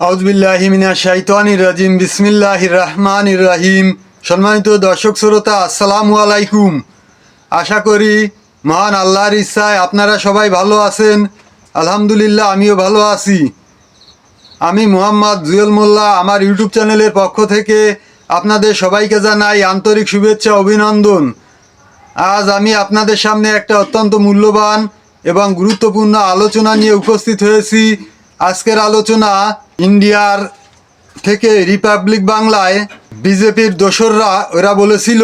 আউযুবিল্লাহি মিনাশ শাইতানির রাজিম। বিসমিল্লাহির রহমানির রহিম। সম্মানিত দর্শক শ্রোতা, আসসালামু আলাইকুম। আশা করি মহান আল্লাহর ইচ্ছায় আপনারা সবাই ভালো আছেন। আলহামদুলিল্লাহ, আমিও ভালো আছি। আমি মোহাম্মদ জুয়েল মোল্লা, আমার ইউটিউব চ্যানেলের পক্ষ থেকে আপনাদের সবাইকে জানাই আন্তরিক শুভেচ্ছা, অভিনন্দন। আজ আমি আপনাদের সামনে একটা অত্যন্ত মূল্যবান এবং গুরুত্বপূর্ণ আলোচনা নিয়ে উপস্থিত হয়েছি। আজকের আলোচনা ইন্ডিয়ার থেকে রিপাবলিক বাংলায় বিজেপির দোসররা ওরা বলেছিল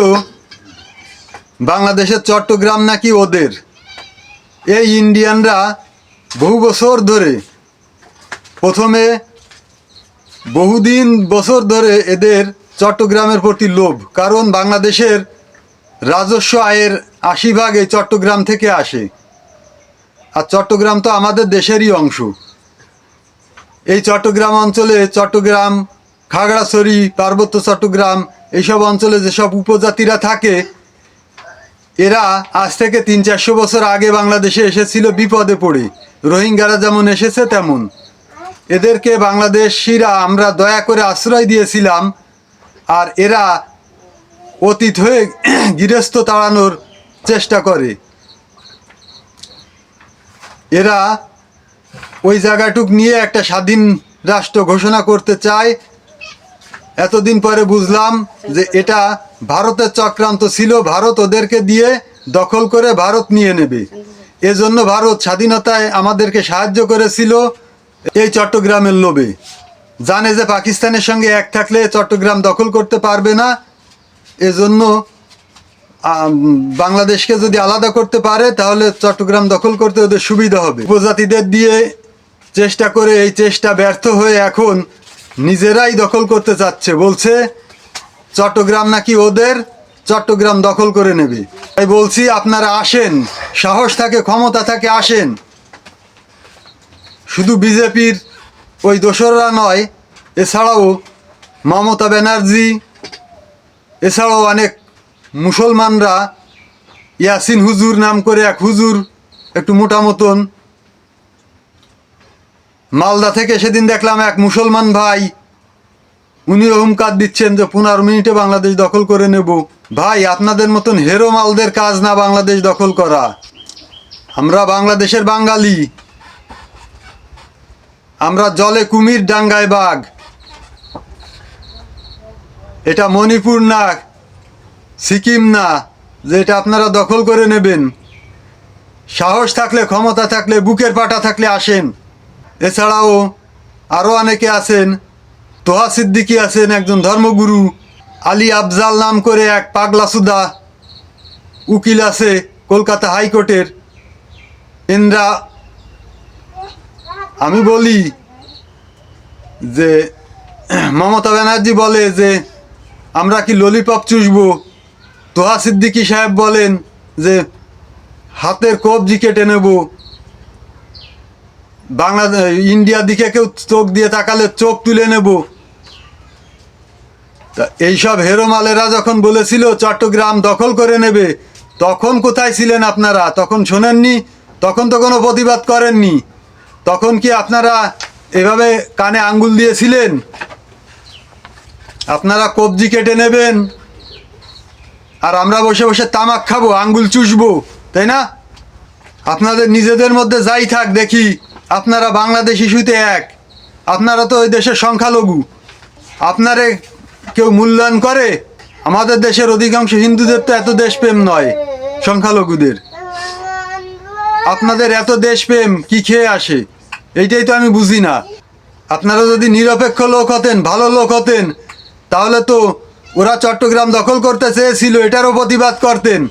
বাংলাদেশের চট্টগ্রাম নাকি ওদের। এই ইন্ডিয়ানরা বহু বছর ধরে, প্রথমে বহুদিন বছর ধরে এদের চট্টগ্রামের প্রতি লোভ, কারণ বাংলাদেশের রাজস্ব আয়ের ৮০% এই চট্টগ্রাম থেকে আসে। আর চট্টগ্রাম তো আমাদের দেশেরই অংশ। এই চট্টগ্রাম অঞ্চলে, চট্টগ্রাম, খাগড়াছড়ি, পার্বত্য চট্টগ্রাম, এইসব অঞ্চলে যেসব উপজাতিরা থাকে, এরা আজ থেকে ৩00-৪০০ বছর আগে বাংলাদেশে এসেছিল বিপদে পড়ে। রোহিঙ্গারা যেমন এসেছে তেমন এদেরকে বাংলাদেশিরা আমরা দয়া করে আশ্রয় দিয়েছিলাম। আর এরা অতীত হয়ে গৃহস্থ তাড়ানোর চেষ্টা করে। এরা ওই জায়গাটুক নিয়ে একটা স্বাধীন রাষ্ট্র ঘোষণা করতে চায়। এতদিন পরে বুঝলাম যে এটা ভারতের চক্রান্ত ছিল। ভারত ওদেরকে দিয়ে দখল করে ভারত নিয়ে নেবে। এজন্য ভারত স্বাধীনতায় আমাদেরকে সাহায্য করেছিল এই চট্টগ্রামের লোভে। জানে যে পাকিস্তানের সঙ্গে এক থাকলে চট্টগ্রাম দখল করতে পারবে না। এজন্য বাংলাদেশকে যদি আলাদা করতে পারে তাহলে চট্টগ্রাম দখল করতে ওদের সুবিধা হবে। উপজাতিদের দিয়ে চেষ্টা করে এই চেষ্টা ব্যর্থ হয়ে এখন নিজেরাই দখল করতে চাচ্ছে। বলছে চট্টগ্রাম নাকি ওদের, চট্টগ্রাম দখল করে নেবে। তাই বলছি আপনারা আসেন, সাহস থাকে, ক্ষমতা থাকে, আসেন। শুধু বিজেপির ওই দোসররা নয়, এছাড়াও মমতা ব্যানার্জি, এছাড়াও অনেক মুসলমানরা, ইয়াসিন হুজুর নাম করে এক হুজুর, একটু মোটা মতন, মালদা থেকে সেদিন দেখলাম এক মুসলমান ভাই, উনিও হুমকার দিচ্ছেন যে 15 মিনিটে বাংলাদেশ দখল করে নেব। ভাই, আপনাদের মতন হেরো মালদের কাজ না বাংলাদেশ দখল করা। আমরা বাংলাদেশের বাঙালি, আমরা জলে কুমির, ডাঙ্গায় বাঘ। এটা মণিপুর না, সিকিম না যে এটা আপনারা দখল করে নেবেন। সাহস থাকলে, ক্ষমতা থাকলে, বুকের পাটা থাকলে আসেন। এছাড়াও আরও অনেকে আছেন। তোহা সিদ্দিকী আছেন, একজন ধর্মগুরু। আলী আফজাল নাম করে এক পাগলাসুদা উকিল আছে কলকাতা হাইকোর্টের। এনরা, আমি বলি যে মমতা ব্যানার্জি বলে যে আমরা কি ললিপপ চুষবো, তোহা সিদ্দিকী সাহেব বলেন যে হাতের কবজি কেটে নেব, ইন্ডিয়ার দিকে কেউ চোখ দিয়ে তাকালে চোখ তুলে নেব। তা এইসব হেরোমালেরা যখন বলেছিল চট্টগ্রাম দখল করে নেবে, তখন কোথায় ছিলেন আপনারা? তখন শোনেননি? তখন তো কোনো প্রতিবাদ করেননি। তখন কি আপনারা এভাবে কানে আঙ্গুল দিয়েছিলেন? আপনারা কবজি কেটে নেবেন আর আমরা বসে বসে তামাক খাবো, আঙ্গুল চুষবো, তাই না? আপনাদের নিজেদের মধ্যে যাই থাক, দেখি আপনারা বাংলাদেশ ইস্যুতে এক। আপনারা তো ওই দেশের সংখ্যালঘু। আপনারে কেউ মূল্যায়ন করে? আমাদের দেশের অধিকাংশ হিন্দুদের তো এত দেশপ্রেম নয়, সংখ্যালঘুদের। আপনাদের এত দেশপ্রেম কি খেয়ে আসে? এইটাই তো আমি বুঝি না। আপনারা যদি নিরপেক্ষ লোক হতেন, ভালো লোক হতেন, তাহলে তো ওরা চট্টগ্রাম দখল করতে চেয়েছিল এটারও প্রতিবাদ করতেন।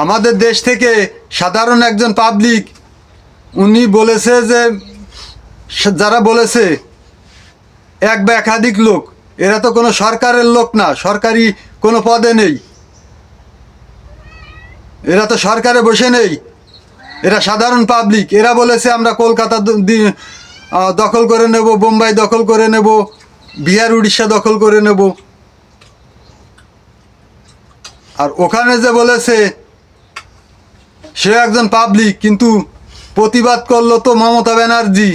আমাদের দেশ থেকে সাধারণ একজন পাবলিক, উনি বলেছে যে, যারা বলেছে এক বা একাধিক লোক, এরা তো কোনো সরকারের লোক না, সরকারি কোনো পদে নেই, এরা তো সরকারে বসে নেই, এরা সাধারণ পাবলিক। এরা বলেছে আমরা কলকাতা দখল করে নেব, বোম্বাই দখল করে নেব, বিহার উড়িষ্যা দখল করে নেব। আর ওখানে যে বলেছে সে একজন পাবলিক, কিন্তু প্রতিবাদ করলো তো মমতা ব্যানার্জি,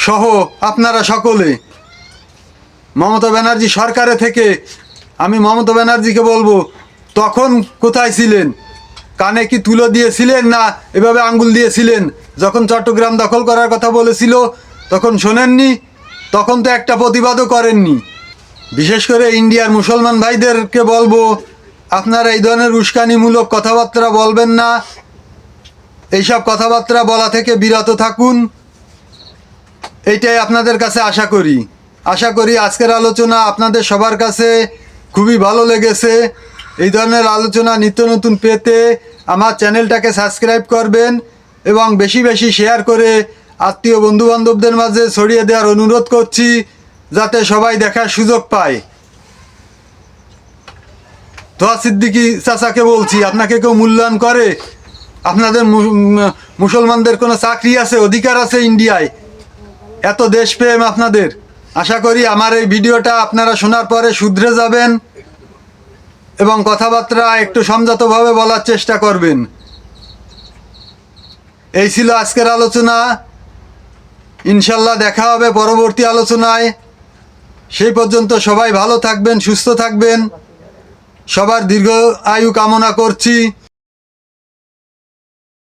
সহ আপনারা সকলে মমতা ব্যানার্জি সরকারে থেকে আমি মমতা ব্যানার্জিকে বলবো, তখন কোথায় ছিলেন? কানে কি তুলো দিয়েছিলেন না এভাবে আঙ্গুল দিয়েছিলেন? যখন চট্টগ্রাম দখল করার কথা বলেছিল তখন শোনেননি? তখন তো একটা প্রতিবাদও করেননি। বিশেষ করে ইন্ডিয়ার মুসলমান ভাইদেরকে বলবো, আপনারা এই ধরনের উস্কানিমূলক কথাবার্তা বলবেন না। এইসব কথাবার্তা বলা থেকে বিরত থাকুন, এইটাই আপনাদের কাছে আশা করি আজকের আলোচনা আপনাদের সবার কাছে খুবই ভালো লেগেছে। এই ধরনের আলোচনা নিত্য নতুন পেতে আমার চ্যানেলটাকে সাবস্ক্রাইব করবেন এবং বেশি বেশি শেয়ার করে আত্মীয় বন্ধুবান্ধবদের মাঝে ছড়িয়ে দেওয়ার অনুরোধ করছি, যাতে সবাই দেখার সুযোগ পায়। তোহা সিদ্দিকী চাচাকে বলছি, আপনাকে কেউ মূল্যায়ন করে? আপনাদের মুসলমানদের কোনো চাকরি আছে, অধিকার আছে ইন্ডিয়ায়? এত দেশপ্রেম আপনাদের। আশা করি আমার এই ভিডিওটা আপনারা শোনার পরে শুধরে যাবেন এবং কথাবার্তা একটু সংযতভাবে বলার চেষ্টা করবেন। এই ছিল আজকের আলোচনা। ইনশাল্লাহ দেখা হবে পরবর্তী আলোচনায়। সেই পর্যন্ত সবাই ভালো থাকবেন, সুস্থ থাকবেন। সবার দীর্ঘ আয়ু কামনা করছি।